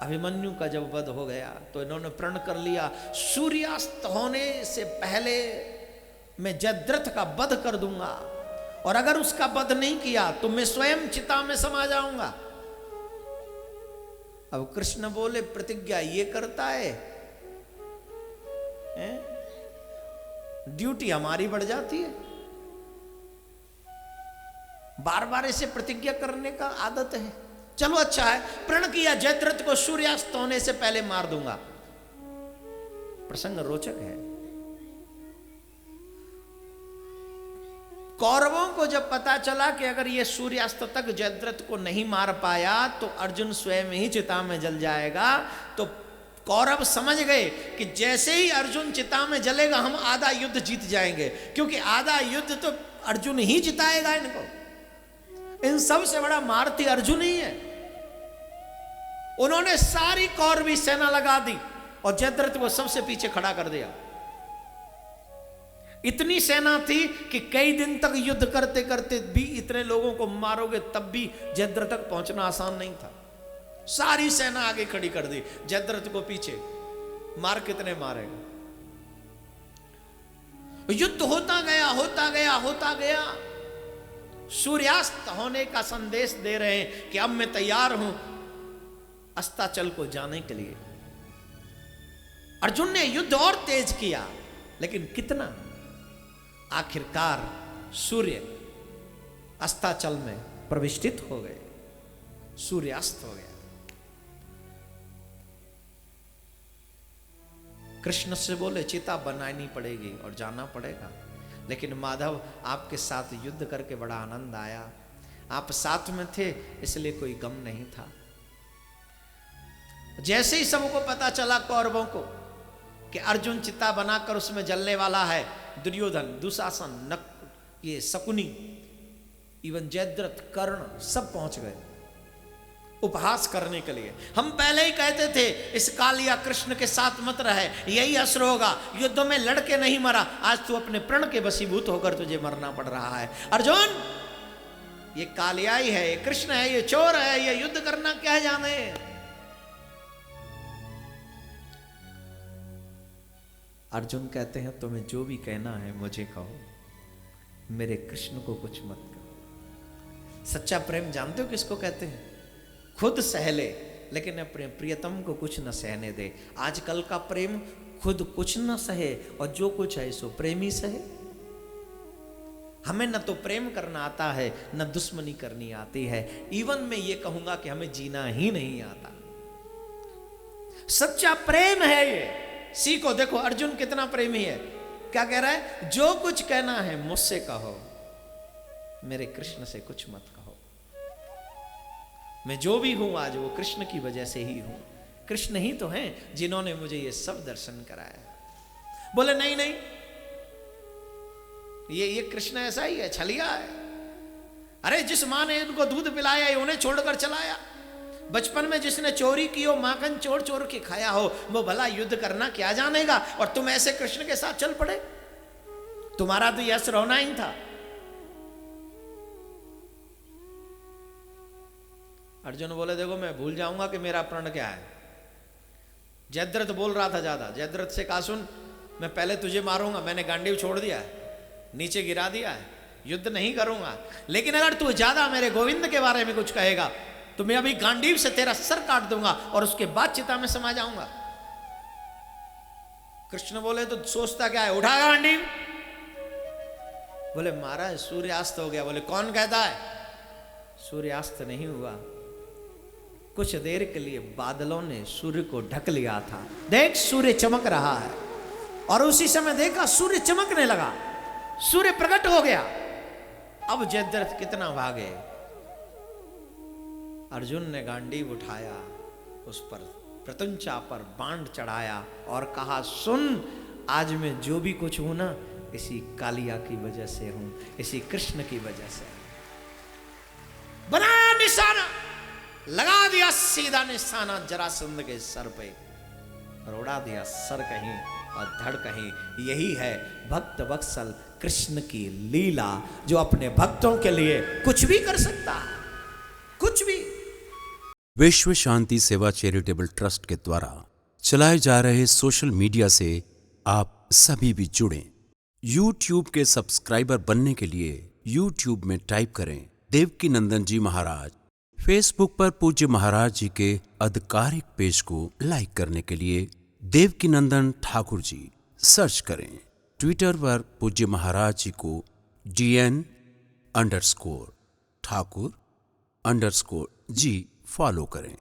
अभिमन्यु का जब वध हो गया तो इन्होंने प्रण कर लिया, सूर्यास्त होने से पहले मैं जयद्रथ का वध कर दूंगा, और अगर उसका वध नहीं किया तो मैं स्वयं चिता में समा जाऊंगा। अब कृष्ण बोले प्रतिज्ञा ये करता है? ड्यूटी हमारी बढ़ जाती है, बार बार ऐसे प्रतिज्ञा करने का आदत है। चलो अच्छा है, प्रण किया जयद्रथ को सूर्यास्त होने से पहले मार दूंगा। प्रसंग रोचक है। कौरवों को जब पता चला कि अगर ये सूर्यास्त तक जयद्रथ को नहीं मार पाया तो अर्जुन स्वयं ही चिता में जल जाएगा, तो कौरव समझ गए कि जैसे ही अर्जुन चिता में जलेगा हम आधा युद्ध जीत जाएंगे, क्योंकि आधा युद्ध तो अर्जुन ही जिताएगा इनको। इन सब से बड़ा मारती अर्जुन ही है। उन्होंने सारी कौरवी सेना लगा दी और जयद्रथ को सबसे पीछे खड़ा कर दिया। इतनी सेना थी कि कई दिन तक युद्ध करते करते भी इतने लोगों को मारोगे तब भी जयद्रथ तक पहुंचना आसान नहीं था। सारी सेना आगे खड़ी कर दी, जयद्रथ को पीछे। मार कितने मारेगा? युद्ध होता गया होता गया होता गया। सूर्यास्त होने का संदेश दे रहे हैं कि अब मैं तैयार हूं अस्ताचल को जाने के लिए। अर्जुन ने युद्ध और तेज किया, लेकिन कितना? आखिरकार सूर्य अस्ताचल में प्रविष्टित हो गए, सूर्यास्त हो गया। कृष्ण से बोले चिता बनानी पड़ेगी और जाना पड़ेगा, लेकिन माधव आपके साथ युद्ध करके बड़ा आनंद आया, आप साथ में थे इसलिए कोई गम नहीं था। जैसे ही सबको पता चला कौरवों को कि अर्जुन चिता बनाकर उसमें जलने वाला है, दुर्योधन, दुशासन, ये शकुनी, इवन जयद्रथ, कर्ण सब पहुंच गए उपहास करने के लिए। हम पहले ही कहते थे इस कालिया कृष्ण के साथ मत रहे, यही असर होगा। युद्ध में लड़के नहीं मरा, आज तू अपने प्रण के वशीभूत होकर तुझे मरना पड़ रहा है। अर्जुन, ये कालिया ही है, ये कृष्ण है, ये चोर है, ये युद्ध करना क्या जाने। अर्जुन कहते हैं तुम्हें जो भी कहना है मुझे कहो, मेरे कृष्ण को कुछ मत कहो। सच्चा प्रेम जानते हो किसको कहते हैं? खुद सहले लेकिन अपने प्रियतम को कुछ न सहने दे। आजकल का प्रेम खुद कुछ न सहे और जो कुछ है सो प्रेमी सहे। हमें न तो प्रेम करना आता है न दुश्मनी करनी आती है। इवन मैं ये कहूंगा कि हमें जीना ही नहीं आता। सच्चा प्रेम है ये, सीखो। देखो अर्जुन कितना प्रेमी है, क्या कह रहा है? जो कुछ कहना है मुझसे कहो, मेरे कृष्ण से कुछ मत कहो। मैं जो भी हूं आज वो कृष्ण की वजह से ही हूं। कृष्ण ही तो हैं जिन्होंने मुझे ये सब दर्शन कराया। बोले नहीं नहीं, ये कृष्ण ऐसा ही है, छलिया है। अरे जिस मां ने इनको दूध पिलाया उन्हें छोड़कर चलाया। बचपन में जिसने चोरी की हो, माखन चोर चोर के खाया हो, वो भला युद्ध करना क्या जानेगा? और तुम ऐसे कृष्ण के साथ चल पड़े। तुम्हारा तो यश रोना ही था। अर्जुन बोले देखो मैं भूल जाऊंगा कि मेरा प्रण क्या है। जयद्रथ बोल रहा था ज्यादा। जयद्रथ से कहा सुन, मैं पहले तुझे मारूंगा, मैंने गांडीव छोड़ दिया है, नीचे गिरा दिया है, युद्ध नहीं करूंगा, लेकिन अगर तू ज्यादा मेरे गोविंद के बारे में कुछ कहेगा तो मैं अभी गांडीव से तेरा सर काट दूंगा और उसके बाद चिता में समा जाऊंगा। कृष्ण बोले तो सोचता क्या है, उठा गांडीव। बोले महाराज सूर्यास्त हो गया। बोले कौन कहता है? सूर्यास्त नहीं हुआ, कुछ देर के लिए बादलों ने सूर्य को ढक लिया था। देख सूर्य चमक रहा है। और उसी समय देखा सूर्य चमकने लगा, सूर्य प्रकट हो गया। अब जयद्रथ कितना भागे। अर्जुन ने गांडीव उठाया, उस पर प्रत्यंचा पर बाण चढ़ाया और कहा सुन, आज मैं जो भी कुछ हूं ना इसी कालिया की वजह से हूं, इसी कृष्ण की वजह से। बना निशाना, लगा दिया सीधा निशाना जरासंध के सर पे और उड़ा दिया सर कहीं और धड़ कहीं। यही है भक्त वत्सल कृष्ण की लीला, जो अपने भक्तों के लिए कुछ भी कर सकता है, कुछ भी। विश्व शांति सेवा चैरिटेबल ट्रस्ट के द्वारा चलाए जा रहे सोशल मीडिया से आप सभी भी जुड़ें। YouTube के सब्सक्राइबर बनने के लिए YouTube में टाइप करें देवकीनंदन जी महाराज। फेसबुक पर पूज्य महाराज जी के आधिकारिक पेज को लाइक करने के लिए देवकीनंदन ठाकुर जी सर्च करें। ट्विटर पर पूज्य महाराज जी को DN_ठाकुर_जी फॉलो करें।